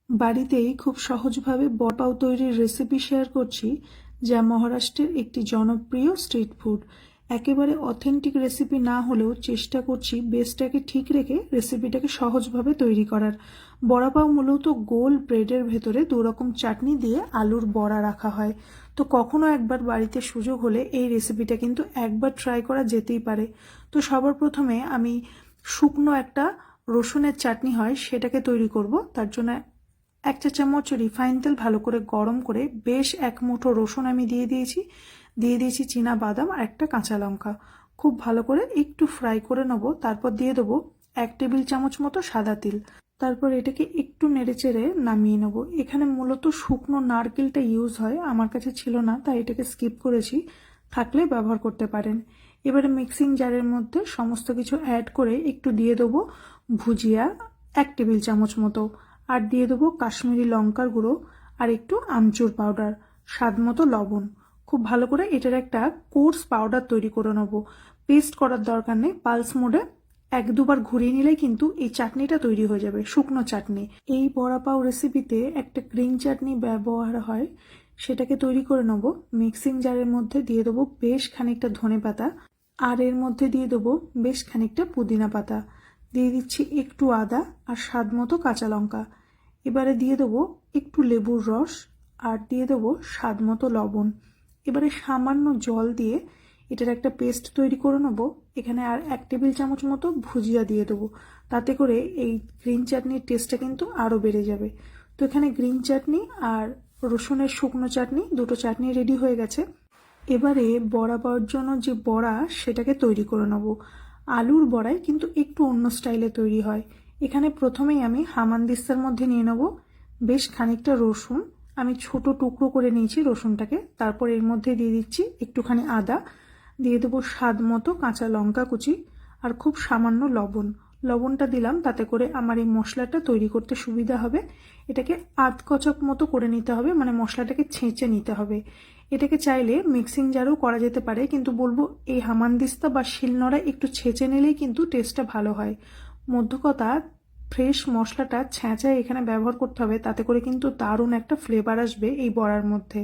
বাড়িতেই খুব সহজভাবে বড়াপাও তৈরির রেসিপি শেয়ার করছি, যা মহারাষ্ট্রের একটি জনপ্রিয় স্ট্রিট ফুড। একেবারে অথেন্টিক রেসিপি না হলেও চেষ্টা করছি বেসটাকে ঠিক রেখে রেসিপিটাকে সহজভাবে তৈরি করার। বড়াপাও মূলত গোল ব্রেডের ভেতরে দুরকম চাটনি দিয়ে আলুর বড়া রাখা হয়। তো কখনো একবার বাড়িতে সুযোগ হলে এই রেসিপিটা কিন্তু একবার ট্রাই করা যেতেই পারে। তো সবার প্রথমে আমি শুকনো একটা রসুনের চাটনি হয় সেটাকে তৈরি করব। তার জন্য 1 চা চামচ রিফাইন তেল ভালো করে গরম করে বেশ 1 মুঠো রসুন আমি দিয়ে দিয়েছি চীনা বাদাম আর একটা কাঁচা লঙ্কা। খুব ভালো করে একটু ফ্রাই করে নেব। তারপর দিয়ে দেবো 1 টেবিল চামচ মতো সাদা তিল। তারপর এটাকে একটু নেড়েচেড়ে নামিয়ে নেব। এখানে মূলত শুকনো নারকেলটা ইউজ হয়, আমার কাছে ছিল না তাই এটাকে স্কিপ করেছি, থাকলে ব্যবহার করতে পারেন। এবারে মিক্সিং জারের মধ্যে সমস্ত কিছু অ্যাড করে একটু দিয়ে দেবো ভুজিয়া 1 টেবিল চামচ মতো, আর দিয়ে দেবো কাশ্মীরি লঙ্কার গুঁড়ো আর একটু আমচুর পাউডার, স্বাদ মতো লবণ। খুব ভালো করে এটার একটা কোর্স পাউডার তৈরি করে নেব। পেস্ট করার দরকার নেই, পালস মোডে 1-2 বার ঘুরিয়ে নিলেই কিন্তু এই চাটনিটা তৈরি হয়ে যাবে, শুকনো চাটনি। এই বড়াপাও রেসিপিতে একটা গ্রিন চাটনি ব্যবহার হয়, সেটাকে তৈরি করে নেব। মিক্সিং জারের মধ্যে দিয়ে দেবো বেশ খানিকটা ধনেপাতা, আর এর মধ্যে দিয়ে দেবো বেশ খানিকটা পুদিনা পাতা, দিয়ে দিচ্ছি একটু আদা আর স্বাদ মতো কাঁচা লঙ্কা। এবারে দিয়ে দেবো একটু লেবুর রস আর দিয়ে দেবো স্বাদ মতো লবণ। এবারে সামান্য জল দিয়ে এটার একটা পেস্ট তৈরি করে নেবো। এখানে আর 1 টেবিল চামচ মতো ভুজিয়া দিয়ে দেবো, তাতে করে এই গ্রিন চাটনির টেস্টটা কিন্তু আরও বেড়ে যাবে। তো এখানে গ্রিন চাটনি আর রসুনের শুকনো চাটনি, দুটো চাটনি রেডি হয়ে গেছে। এবারে বড়া পাওয়ার জন্য যে বড়া সেটাকে তৈরি করে নেব। আলুর বড়াই কিন্তু একটু অন্য স্টাইলে তৈরি হয়। এখানে প্রথমেই আমি হামানদিস্তার মধ্যে নিয়ে নেব বেশ খানিকটা রসুন। আমি ছোট টুকরো করে নিয়েছি রসুনটাকে। তারপর এর মধ্যে দিয়ে দিচ্ছি একটুখানি আদা, দিয়ে দেবো স্বাদ মতো কাঁচা লঙ্কা কুচি আর খুব সামান্য লবণ। লবণটা দিলাম তাতে করে আমার এই মশলাটা তৈরি করতে সুবিধা হবে। এটাকে আধকচক মতো করে নিতে হবে, মানে মশলাটাকে ছেঁচে নিতে হবে। এটাকে চাইলে মিক্সিং জারেও করা যেতে পারে, কিন্তু বলবো এই হামানদিস্তা বা শিলনোড়ায় একটু ছেঁচে নিলেই কিন্তু টেস্টটা ভালো হয়। মধ্য কথা, ফ্রেশ মশলাটা ছেঁচা এখানে ব্যবহার করতে হবে, তাতে করে কিন্তু দারুণ একটা ফ্লেভার আসবে এই বড়ার মধ্যে।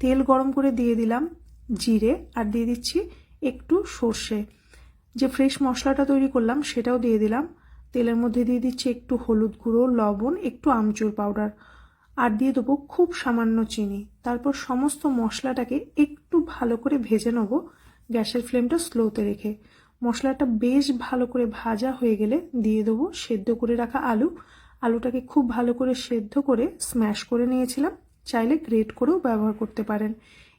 তেল গরম করে দিয়ে দিলাম জিরে, আর দিয়ে দিচ্ছি একটু সর্ষে। যে ফ্রেশ মশলাটা তৈরি করলাম সেটাও দিয়ে দিলাম। তেলের মধ্যে দিয়ে দিচ্ছি একটু হলুদ গুঁড়ো, লবণ, একটু আমচুর পাউডার, আর দিয়ে দেবো খুব সামান্য চিনি। তারপর সমস্ত মশলাটাকে একটু ভালো করে ভেজে নেবো, গ্যাসের ফ্লেমটা স্লোতে রেখে। মশলাটা বেশ ভালো করে ভাজা হয়ে গেলে দিয়ে দেবো সেদ্ধ করে রাখা আলুটাকে খুব ভালো করে সেদ্ধ করে স্ম্যাশ করে নিয়েছিলাম, চাইলে গ্রেট করেও ব্যবহার করতে পারেন।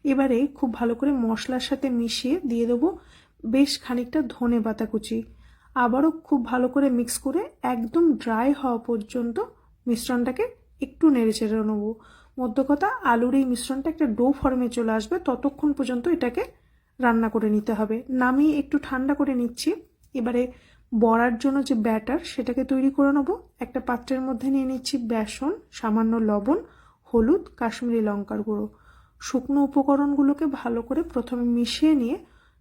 এবারে খুব ভালো করে মশলার সাথে মিশিয়ে দিয়ে দেবো বেশ খানিকটা ধনেপাতা কুচি। আবারও খুব ভালো করে মিক্স করে একদম ড্রাই হওয়া পর্যন্ত মিশ্রণটাকে একটু নেড়েচেড়ে নেবো। মধ্য কথা, আলুর এই মিশ্রণটা একটা ডো ফর্মে চলে আসবে, ততক্ষণ পর্যন্ত এটাকে রান্না করে নিতে হবে। নামিয়ে একটু ঠান্ডা করে নিচ্ছি। এবারে বড়ার জন্য যে ব্যাটার সেটাকে তৈরি করে নেবো। একটা পাত্রের মধ্যে নিয়ে নিচ্ছি বেসন, সামান্য লবণ, হলুদ, কাশ্মীরি লঙ্কার গুঁড়ো। শুকনো উপকরণগুলোকে ভালো করে প্রথমে মিশিয়ে নিয়ে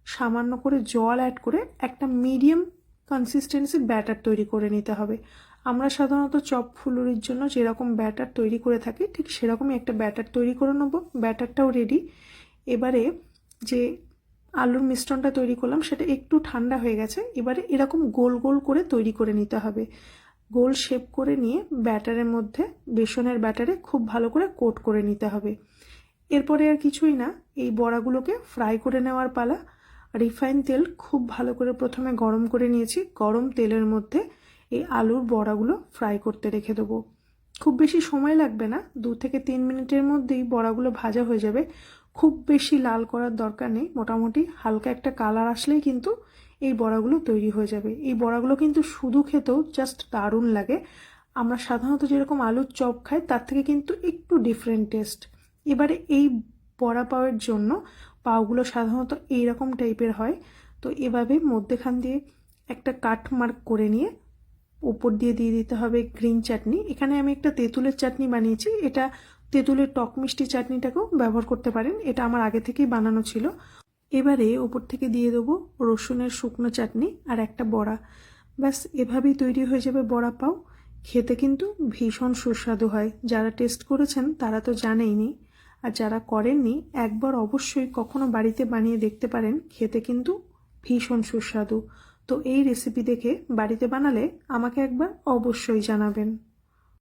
সামান্য করে জল অ্যাড করে একটা মিডিয়াম কনসিস্টেন্সির ব্যাটার তৈরি করে নিতে হবে। আমরা সাধারণত চপ ফুলুরির জন্য যেরকম ব্যাটার তৈরি করে থাকি ঠিক সেরকমই একটা ব্যাটার তৈরি করে নেবো। ব্যাটারটাও রেডি। এবারে যে আলুর মিশ্রণটা তৈরি করলাম সেটা একটু ঠান্ডা হয়ে গেছে। এবারে এরকম গোল গোল করে তৈরি করে নিতে হবে। গোল শেপ করে নিয়ে ব্যাটারের মধ্যে, বেসনের ব্যাটারে খুব ভালো করে কোট করে নিতে হবে। এরপরে আর কিছুই না, এই বড়াগুলোকে ফ্রাই করে নেওয়ার পালা। রিফাইন তেল খুব ভালো করে প্রথমে গরম করে নিয়েছি। গরম তেলের মধ্যে এই আলুর বড়াগুলো ফ্রাই করতে রেখে দেবো। খুব বেশি সময় লাগবে না, 2 থেকে 3 মিনিটের মধ্যেই বড়াগুলো ভাজা হয়ে যাবে। খুব বেশি লাল করার দরকার নেই, মোটামুটি হালকা একটা কালার আসলেই কিন্তু এই বড়াগুলো তৈরি হয়ে যাবে। এই বড়াগুলো কিন্তু শুধু খেতেও জাস্ট দারুণ লাগে। আমরা সাধারণত যেরকম আলুর চপ খাই তার থেকে কিন্তু একটু ডিফারেন্ট টেস্ট। এবারে এই বড়া পাওয়ের জন্য পাওগুলো সাধারণত এইরকম টাইপের হয়। তো এভাবে মধ্যেখান দিয়ে একটা কাট মার্ক করে নিয়ে উপর দিয়ে দিয়ে দিতে হবে গ্রিন চাটনি। এখানে আমি একটা তেঁতুলের চাটনি বানিয়েছি, এটা তেঁতুলের টক মিষ্টি চাটনিটাকেও ব্যবহার করতে পারেন, এটা আমার আগে থেকেই বানানো ছিল। এবারে উপর থেকে দিয়ে দেবো রসুনের শুকনো চাটনি আর একটা বড়া। ব্যাস এভাবেই তৈরি হয়ে যাবে বড়া পাও। খেতে কিন্তু ভীষণ সুস্বাদু হয়। যারা টেস্ট করেছেন তারা তো জানেইনি, আর যারা করেননি একবার অবশ্যই কখনো বাড়িতে বানিয়ে দেখতে পারেন, খেতে কিন্তু ভীষণ সুস্বাদু। তো এই রেসিপি দেখে বাড়িতে বানালে আমাকে একবার অবশ্যই জানাবেন।